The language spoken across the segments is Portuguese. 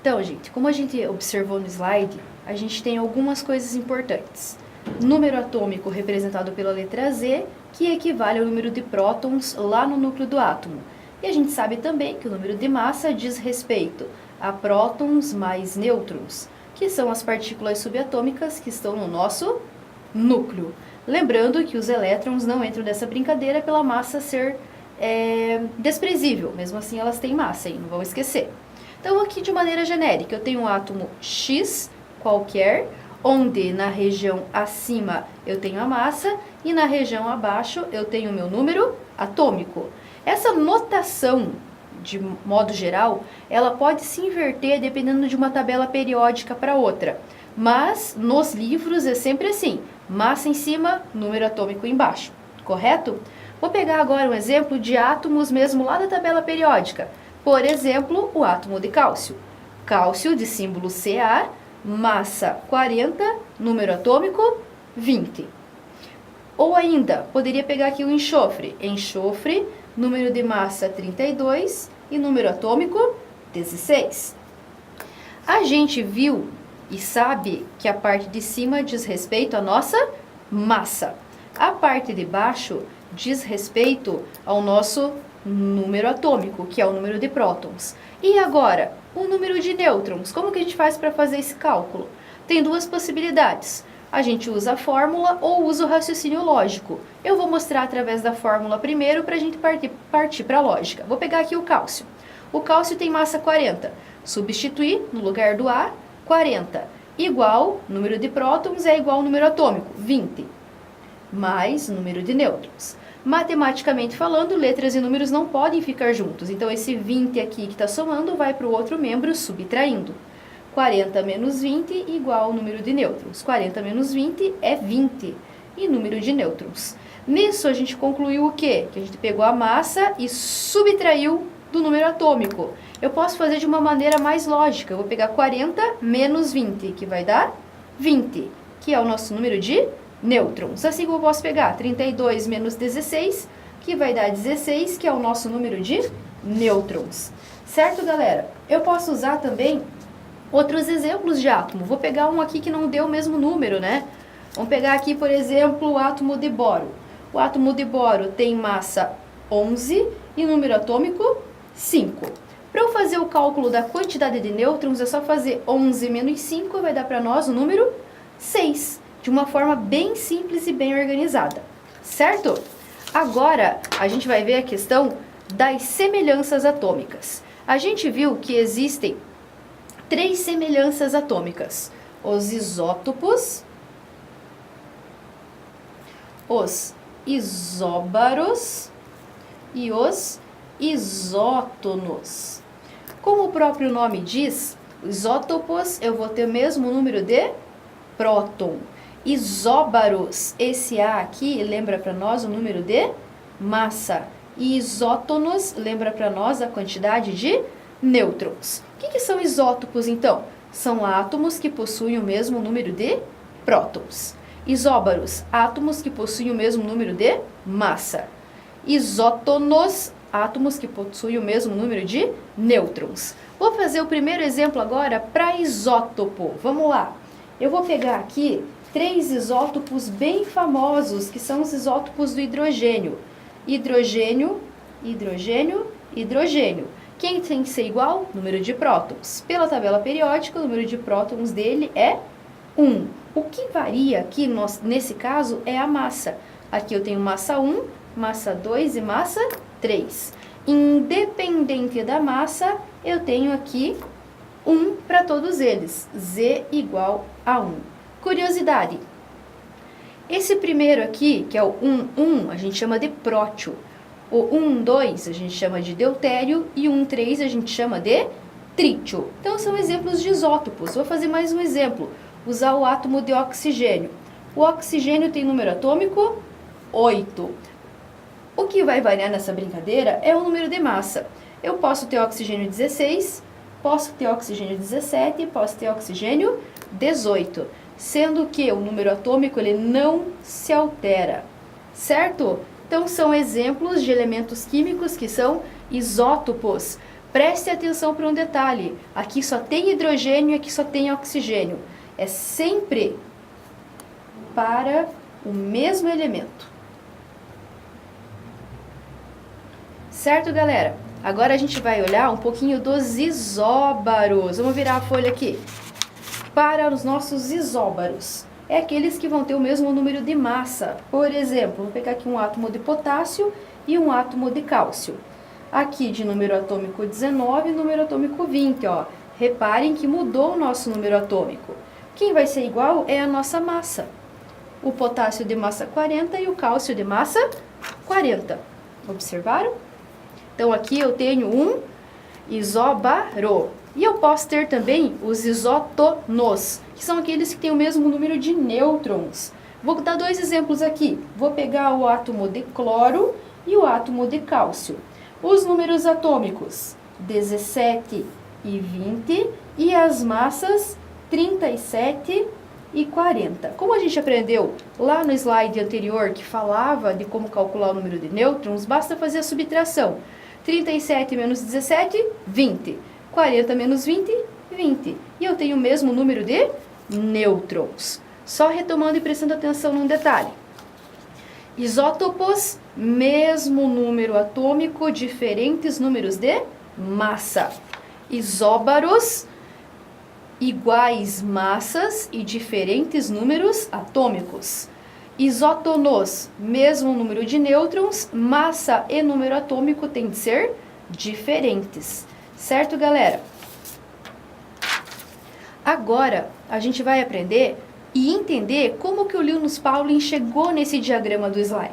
Então, gente, como a gente observou no slide, a gente tem algumas coisas importantes. Número atômico representado pela letra Z, que equivale ao número de prótons lá no núcleo do átomo. E a gente sabe também que o número de massa diz respeito a prótons mais nêutrons, que são as partículas subatômicas que estão no nosso núcleo. Lembrando que os elétrons não entram nessa brincadeira pela massa ser desprezível, mesmo assim elas têm massa, hein? Não vão esquecer. Então aqui de maneira genérica eu tenho um átomo X qualquer, onde na região acima eu tenho a massa e na região abaixo eu tenho o meu número atômico. Essa notação, de modo geral, ela pode se inverter dependendo de uma tabela periódica para outra, mas nos livros é sempre assim, massa em cima, número atômico embaixo, correto? Vou pegar agora um exemplo de átomos mesmo lá da tabela periódica. Por exemplo, o átomo de cálcio. Cálcio de símbolo Ca, massa 40, número atômico 20. Ou ainda, poderia pegar aqui o enxofre. Enxofre, número de massa 32 e número atômico 16. A gente viu e sabe que a parte de cima diz respeito à nossa massa. A parte de baixo diz respeito ao nosso número atômico, que é o número de prótons. E agora, o número de nêutrons. Como que a gente faz para fazer esse cálculo? Tem duas possibilidades. A gente usa a fórmula ou usa o raciocínio lógico. Eu vou mostrar através da fórmula primeiro para a gente partir para a lógica. Vou pegar aqui o cálcio. O cálcio tem massa 40. Substituir no lugar do A, 40. Igual, número de prótons é igual ao número atômico, 20. Mais número de nêutrons. Matematicamente falando, letras e números não podem ficar juntos. Então, esse 20 aqui que está somando vai para o outro membro subtraindo. 40 menos 20 igual ao número de nêutrons. 40 menos 20 é 20. E número de nêutrons. Nisso, a gente concluiu o quê? Que a gente pegou a massa e subtraiu do número atômico. Eu posso fazer de uma maneira mais lógica. Eu vou pegar 40 menos 20, que vai dar 20, que é o nosso número de nêutrons. Assim como eu posso pegar 32 menos 16, que vai dar 16, que é o nosso número de nêutrons. Certo, galera? Eu posso usar também outros exemplos de átomo. Vou pegar um aqui que não deu o mesmo número, né? Vamos pegar aqui, por exemplo, o átomo de boro. O átomo de boro tem massa 11 e número atômico 5. Para eu fazer o cálculo da quantidade de nêutrons, é só fazer 11 menos 5, vai dar para nós o número 6. De uma forma bem simples e bem organizada, certo? Agora, a gente vai ver a questão das semelhanças atômicas. A gente viu que existem 3 semelhanças atômicas. Os isótopos, os isóbaros e os isótonos. Como o próprio nome diz, isótopos eu vou ter o mesmo número de próton. Isóbaros, esse A aqui lembra para nós o número de massa. E isótonos lembra para nós a quantidade de nêutrons. O que são isótopos, então? São átomos que possuem o mesmo número de prótons. Isóbaros, átomos que possuem o mesmo número de massa. Isótonos, átomos que possuem o mesmo número de nêutrons. Vou fazer o primeiro exemplo agora para isótopo. Vamos lá. Eu vou pegar aqui 3 isótopos bem famosos, que são os isótopos do hidrogênio. Hidrogênio, hidrogênio, hidrogênio. Quem tem que ser igual? Número de prótons. Pela tabela periódica, o número de prótons dele é 1. O que varia aqui, nesse caso, é a massa. Aqui eu tenho massa 1, massa 2 e massa 3. Independente da massa, eu tenho aqui 1 para todos eles. Z igual a 1. Curiosidade, esse primeiro aqui, que é o 1,1, a gente chama de prótio. O 1,2 a gente chama de deutério e o 1,3 a gente chama de trítio. Então, são exemplos de isótopos. Vou fazer mais um exemplo. Usar o átomo de oxigênio. O oxigênio tem número atômico 8. O que vai variar nessa brincadeira é o número de massa. Eu posso ter oxigênio 16, posso ter oxigênio 17, posso ter oxigênio 18. Sendo que o número atômico ele não se altera, certo? Então, são exemplos de elementos químicos que são isótopos. Preste atenção para um detalhe. Aqui só tem hidrogênio e aqui só tem oxigênio. É sempre para o mesmo elemento. Certo, galera? Agora a gente vai olhar um pouquinho dos isóbaros. Vamos virar a folha aqui. Para os nossos isóbaros, é aqueles que vão ter o mesmo número de massa. Por exemplo, vou pegar aqui um átomo de potássio e um átomo de cálcio. Aqui de número atômico 19 e número atômico 20, ó. Reparem que mudou o nosso número atômico. Quem vai ser igual é a nossa massa. O potássio de massa 40 e o cálcio de massa 40. Observaram? Então aqui eu tenho um isóbaro. E eu posso ter também os isótonos, que são aqueles que têm o mesmo número de nêutrons. Vou dar dois exemplos aqui. Vou pegar o átomo de cloro e o átomo de cálcio. Os números atômicos 17 e 20 e as massas 37 e 40. Como a gente aprendeu lá no slide anterior que falava de como calcular o número de nêutrons, basta fazer a subtração. 37 menos 17, 20. 40 menos 20, 20. E eu tenho o mesmo número de nêutrons. Só retomando e prestando atenção num detalhe. Isótopos, mesmo número atômico, diferentes números de massa. Isóbaros, iguais massas e diferentes números atômicos. Isótonos, mesmo número de nêutrons, massa e número atômico têm de ser diferentes. Certo, galera? Agora, a gente vai aprender e entender como que o Linus Pauling chegou nesse diagrama do slide.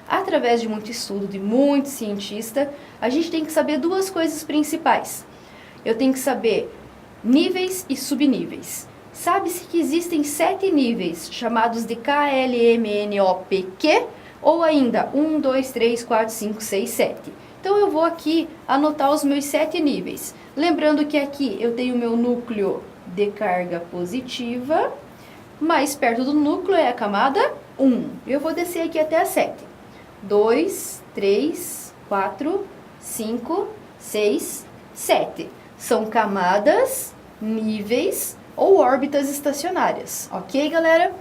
Através de muito estudo de muito cientista, a gente tem que saber duas coisas principais. Eu tenho que saber níveis e subníveis. Sabe-se que existem 7 níveis, chamados de KLMNOPQ, ou ainda 1, 2, 3, 4, 5, 6, 7. Então eu vou aqui anotar os meus 7 níveis. Lembrando que aqui eu tenho o meu núcleo de carga positiva, mais perto do núcleo é a camada 1. Eu vou descer aqui até a 7. 2, 3, 4, 5, 6, 7. São camadas, níveis ou órbitas estacionárias, ok, galera?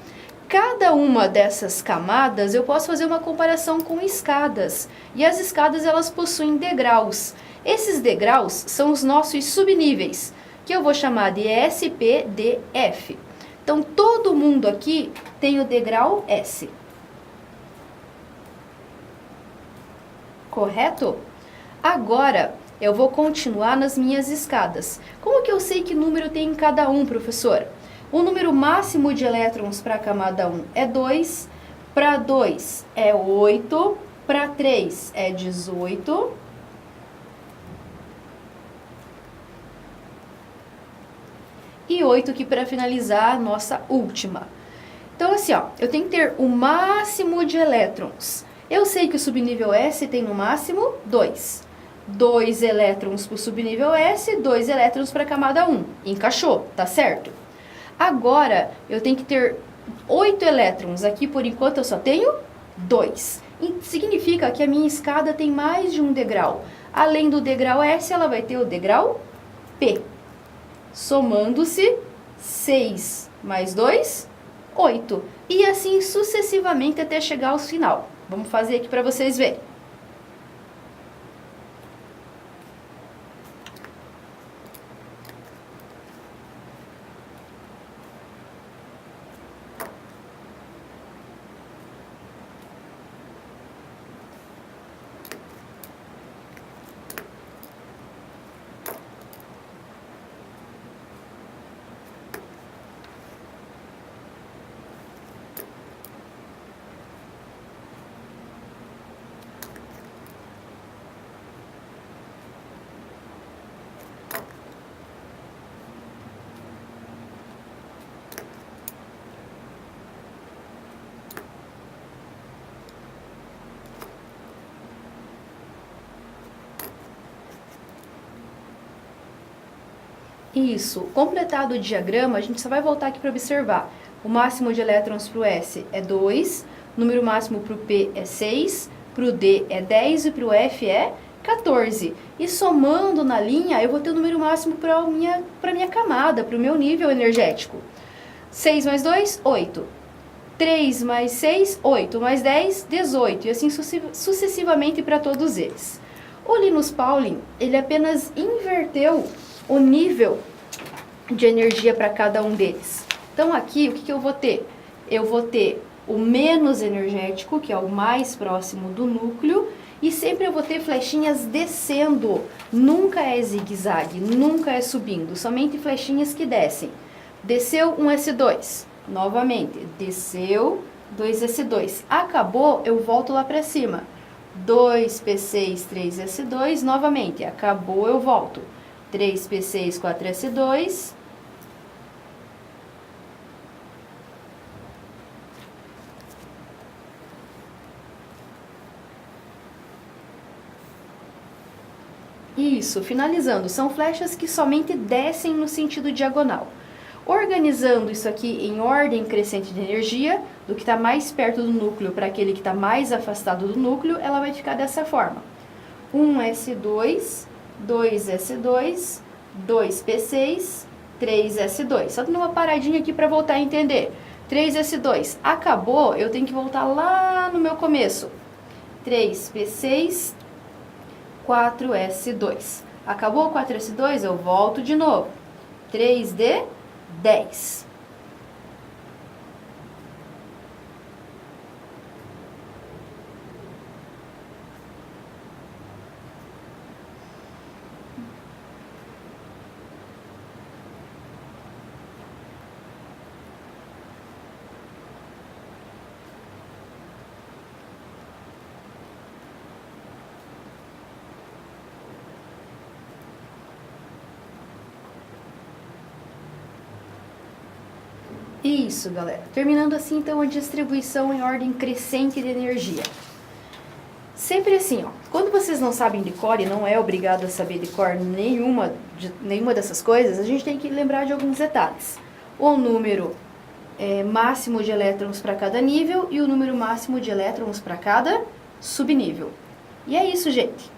Cada uma dessas camadas eu posso fazer uma comparação com escadas, e as escadas elas possuem degraus. Esses degraus são os nossos subníveis, que eu vou chamar de S, P, D, F. Então todo mundo aqui tem o degrau S. Correto? Agora eu vou continuar nas minhas escadas. Como que eu sei que número tem em cada um, professora? O número máximo de elétrons para a camada 1 é 2, para 2 é 8, para 3 é 18, e 8 aqui para finalizar a nossa última. Então assim, ó, eu tenho que ter o máximo de elétrons. Eu sei que o subnível S tem no máximo 2. 2 elétrons para o subnível S, 2 elétrons para a camada 1. Encaixou, tá certo? Agora, eu tenho que ter 8 elétrons. Aqui, por enquanto, eu só tenho 2. Significa que a minha escada tem mais de um degrau. Além do degrau S, ela vai ter o degrau P. Somando-se, 6 mais 2, 8. E assim sucessivamente até chegar ao final. Vamos fazer aqui para vocês verem. Isso, completado o diagrama, a gente só vai voltar aqui para observar. O máximo de elétrons para o S é 2, o número máximo para o P é 6, para o D é 10 e para o F é 14. E somando na linha, eu vou ter o número máximo para minha camada, para o meu nível energético. 6 mais 2, 8. 3 mais 6, 8. Mais 10, 18. E assim sucessivamente para todos eles. O Linus Pauling, ele apenas inverteu o nível de energia para cada um deles. Então aqui, o que eu vou ter? Eu vou ter o menos energético, que é o mais próximo do núcleo, e sempre eu vou ter flechinhas descendo. Nunca é zigue-zague, nunca é subindo, somente flechinhas que descem. Desceu um S2, novamente, desceu 2S2. Acabou, eu volto lá para cima. 2P6, 3S2, novamente, acabou, eu volto. 3P6, 4S2. Isso, finalizando, são flechas que somente descem no sentido diagonal. Organizando isso aqui em ordem crescente de energia, do que está mais perto do núcleo para aquele que está mais afastado do núcleo, ela vai ficar dessa forma. 1S2, 2S2, 2P6, 3S2. Só dando uma paradinha aqui para voltar a entender. 3S2, acabou, eu tenho que voltar lá no meu começo. 3P6, 4S2. Acabou o 4S2, eu volto de novo. 3D10. Isso, galera. Terminando assim, então, a distribuição em ordem crescente de energia. Sempre assim, ó. Quando vocês não sabem de cor, e não é obrigado a saber de cor nenhuma dessas coisas, a gente tem que lembrar de alguns detalhes. O número máximo de elétrons para cada nível e o número máximo de elétrons para cada subnível. E é isso, gente.